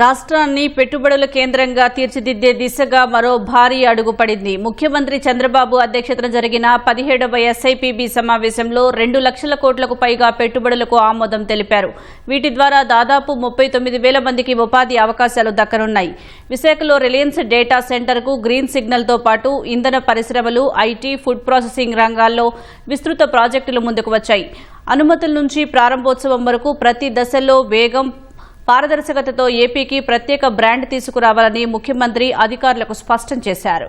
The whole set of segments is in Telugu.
రాష్ట్రాన్ని పెట్టుబడుల కేంద్రంగా తీర్చిదిద్దే దిశగా మరో భారీ అడుగు పడింది. ముఖ్యమంత్రి చంద్రబాబు అధ్యక్షతన జరిగిన 17వ ఎస్ఐపిబి సమావేశంలో 2 లక్షల కోట్లకు పైగా పెట్టుబడులకు ఆమోదం తెలిపారు. వీటి ద్వారా దాదాపు 39,000 మందికి ఉపాధి అవకాశాలు దక్కనున్నాయి. విశాఖలో రిలయన్స్ డేటా సెంటర్కు గ్రీన్ సిగ్నల్తో పాటు ఇంధన పరిశ్రమలు, ఐటీ, ఫుడ్ ప్రాసెసింగ్ రంగాల్లో విస్తృత ప్రాజెక్టులు ముందుకు వచ్చాయి. అనుమతుల నుంచి ప్రారంభోత్సవం వరకు ప్రతి దశలో వేగం, పారదర్శకతతో ఏపీకి ప్రత్యేక బ్రాండ్ తీసుకురావాలని ముఖ్యమంత్రి అధికారులకు స్పష్టం చేశారు.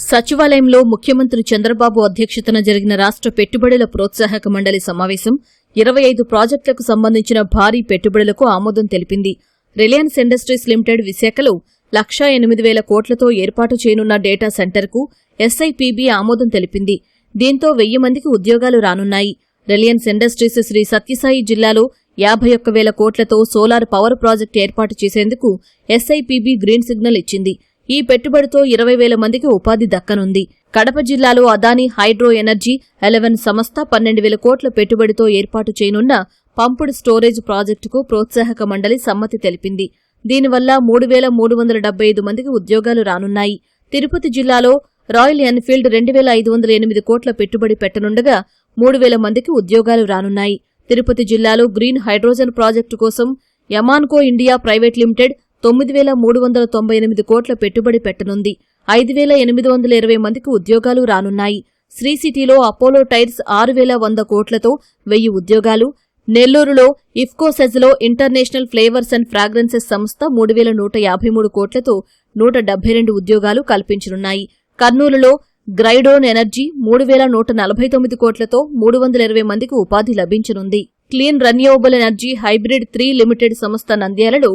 సచివాలయంలో ముఖ్యమంత్రి చంద్రబాబు అధ్యక్షతన జరిగిన రాష్ట్ర పెట్టుబడుల ప్రోత్సాహక మండలి సమావేశం 25 ప్రాజెక్టులకు సంబంధించిన భారీ పెట్టుబడులకు ఆమోదం తెలిపింది. రిలయన్స్ ఇండస్ట్రీస్ లిమిటెడ్ విశాఖలో 1,08,000 కోట్లతో ఏర్పాటు చేయనున్న డేటా సెంటర్కు ఎస్ఐపిబి ఆమోదం తెలిపింది. దీంతో 1,000 మందికి ఉద్యోగాలు రానున్నాయి. రిలయన్స్ ఇండస్ట్రీస్ శ్రీ సత్యసాయి జిల్లాలో 51,000 కోట్లతో సోలార్ పవర్ ప్రాజెక్టు ఏర్పాటు చేసేందుకు ఎస్ఐపిబి గ్రీన్ సిగ్నల్ ఇచ్చింది. ఈ పెట్టుబడితో 20,000 మందికి ఉపాధి దక్కనుంది. కడప జిల్లాలో అదానీ హైడ్రో ఎనర్జీ 11 సంస్థ 12,000 కోట్ల పెట్టుబడితో ఏర్పాటు చేయనున్న పంపుడ్ స్టోరేజ్ ప్రాజెక్టుకు ప్రోత్సాహక మండలి సమ్మతి తెలిపింది. దీనివల్ల 3,375 మందికి ఉద్యోగాలు రానున్నాయి. తిరుపతి జిల్లాలో రాయల్ ఎన్ఫీల్డ్ 2,508 కోట్ల పెట్టుబడి పెట్టనుండగా 3,000 మందికి ఉద్యోగాలు రానున్నాయి. తిరుపతి జిల్లాలో గ్రీన్ హైడ్రోజన్ ప్రాజెక్టు కోసం యమాన్కో ఇండియా ప్రైవేట్ లిమిటెడ్ 9,398 కోట్ల పెట్టుబడి పెట్టనుంది. 5,820 మందికి ఉద్యోగాలు రానున్నాయి. శ్రీ సిటీలో అపోలో టైర్స్ 6,100 కోట్లతో 1000 ఉద్యోగాలు. నెల్లూరులో ఇఫ్కో సెజ్లో ఇంటర్నేషనల్ ఫ్లేవర్స్ అండ్ ఫ్రాగ్రెన్సెస్ సంస్థ 3,153 కోట్లతో 172 ఉద్యోగాలు కల్పించనున్నాయి. కర్నూలులో గ్రైడోన్ ఎనర్జీ 3,149 కోట్లతో 320 మందికి ఉపాధి లభించనుంది. Clean Renewable Energy Hybrid 3 Limited సంస్థ నంద్యాలలో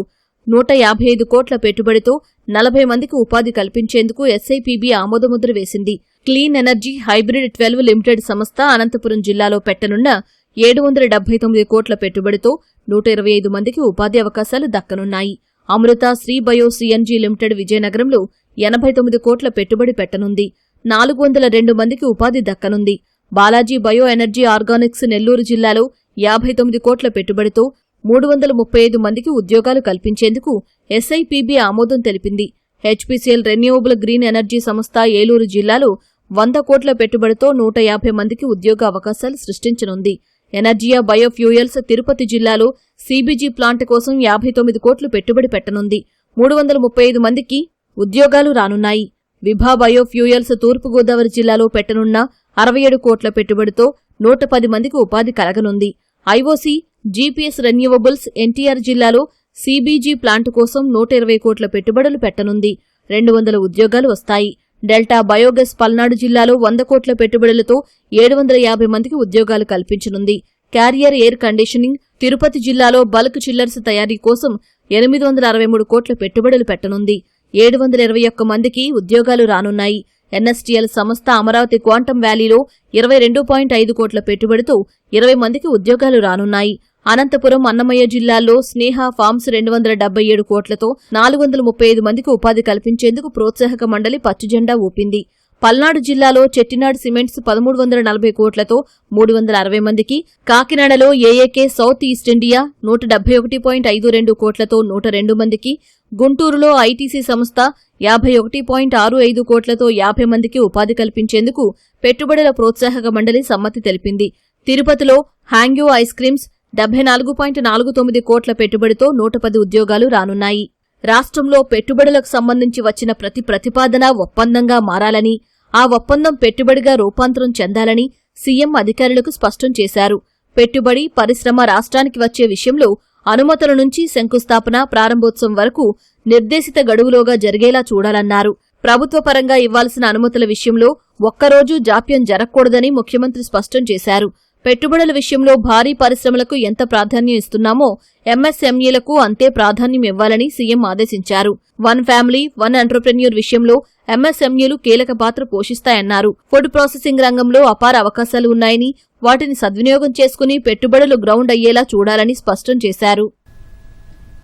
155 కోట్ల పెట్టుబడితో 40 మందికి ఉపాధి కల్పించేందుకు ఎస్ఐపిబి ఆమోదముద్ర వేసింది. క్లీన్ ఎనర్జీ హైబ్రిడ్ 12 లిమిటెడ్ సంస్థ అనంతపురం జిల్లాలో పెట్టనున్న 779 కోట్ల పెట్టుబడితో 125 మందికి ఉపాధి అవకాశాలు దక్కనున్నాయి. Amrutha Sri Bio CNG Limited విజయనగరంలో 89 కోట్ల పెట్టుబడి పెట్టనుంది. 402 మందికి ఉపాధి దక్కనుంది. Balaji Bio Energy Organics Nellore జిల్లాలో 59 కోట్ల పెట్టుబడితో 335 మందికి ఉద్యోగాలు కల్పించేందుకు ఎస్ఐపిబి ఆమోదం తెలిపింది. హెచ్పీసీఎల్ రెన్యూవబుల్ గ్రీన్ ఎనర్జీ సంస్థ ఏలూరు జిల్లాలో 100 కోట్ల పెట్టుబడితో 150 మందికి ఉద్యోగ అవకాశాలు సృష్టించనుంది. ఎనర్జియా బయోఫ్యూయల్స్ తిరుపతి జిల్లాలో సీబీజీ ప్లాంట్ కోసం 59 కోట్లు పెట్టుబడి పెట్టనుంది. 335 మందికి ఉద్యోగాలు రానున్నాయి. విభా బయోఫ్యూయల్స్ తూర్పుగోదావరి జిల్లాలో పెట్టనున్న 67 కోట్ల పెట్టుబడితో 110 మందికి ఉపాధి కలగనుంది. ఐఓసీ జీపీఎస్ రెన్యూవబుల్స్ ఎన్టీఆర్ జిల్లాలో సీబీజీ ప్లాంట్ కోసం 120 కోట్ల పెట్టుబడులు పెట్టనుంది. 200 ఉద్యోగాలు వస్తాయి. డెల్టా బయోగెస్ పల్నాడు జిల్లాలో 100 కోట్ల పెట్టుబడులతో 750 మందికి ఉద్యోగాలు కల్పించనుంది. క్యారియర్ ఎయిర్ కండిషనింగ్ తిరుపతి జిల్లాలో బల్క్ చిల్లర్స్ తయారీ కోసం 863 కోట్ల పెట్టుబడులు పెట్టనుంది. 721 మందికి ఉద్యోగాలు రానున్నాయి. ఎన్ఎస్టీఎల్ సంస్థ అమరావతి క్వాంటమ్ వ్యాలీలో 22.5 కోట్ల పెట్టుబడితో 20 మందికి ఉద్యోగాలు రానున్నాయి. అనంతపురం, అన్నమయ్య జిల్లాల్లో స్నేహ ఫార్మ్స్ 277 కోట్లతో 435 మందికి ఉపాధి కల్పించేందుకు ప్రోత్సాహక మండలి పచ్చజెండా ఊపింది. పల్నాడు జిల్లాలో చెట్టినాడ్ సిమెంట్స్ 1,340 కోట్లతో 360 మందికి, కాకినాడలో ఏఏకే సౌత్ ఈస్ట్ ఇండియా 171.52 కోట్లతో 102 మందికి, గుంటూరులో ఐటీసీ సంస్థ 51.65 కోట్లతో 50 మందికి ఉపాధి కల్పించేందుకు పెట్టుబడుల ప్రోత్సాహక మండలి సమ్మతి తెలిపింది. తిరుపతిలో హ్యాంగ్యూ ఐస్ క్రీమ్స్ 74.49 కోట్ల పెట్టుబడితో 110 ఉద్యోగాలు రానున్నాయి. రాష్ట్రంలో పెట్టుబడులకు సంబంధించి వచ్చిన ప్రతి ప్రతిపాదన ఒప్పందంగా మారాలని, ఆ ఒప్పందం పెట్టుబడిగా రూపాంతరం చెందాలని సీఎం అధికారులకు స్పష్టం చేశారు. పెట్టుబడి, పరిశ్రమ రాష్ట్రానికి వచ్చే విషయంలో అనుమతుల నుంచి శంకుస్థాపన, ప్రారంభోత్సవం వరకు నిర్దేశిత గడువులోగా జరిగేలా చూడాలన్నారు. ప్రభుత్వపరంగా ఇవ్వాల్సిన అనుమతుల విషయంలో ఒక్కరోజు జాప్యం జరగకూడదని ముఖ్యమంత్రి స్పష్టం చేశారు. పెట్టుబడుల విషయంలో భారీ పరిశ్రమలకు ఎంత ప్రాధాన్యం ఇస్తున్నామో ఎంఎస్ఎంఈలకు అంతే ప్రాధాన్యం ఇవ్వాలని సీఎం ఆదేశించారు. వన్ ఫ్యామిలీ, వన్ ఎంటర్ప్రెన్యూర్ విషయంలో ఎంఎస్ఎంఈలు కీలక పాత్ర పోషిస్తాయన్నారు. ఫుడ్ ప్రాసెసింగ్ రంగంలో అపార అవకాశాలు ఉన్నాయని, వాటిని సద్వినియోగం చేసుకుని పెట్టుబడులు గ్రౌండ్ అయ్యేలా చూడాలని స్పష్టం చేశారు.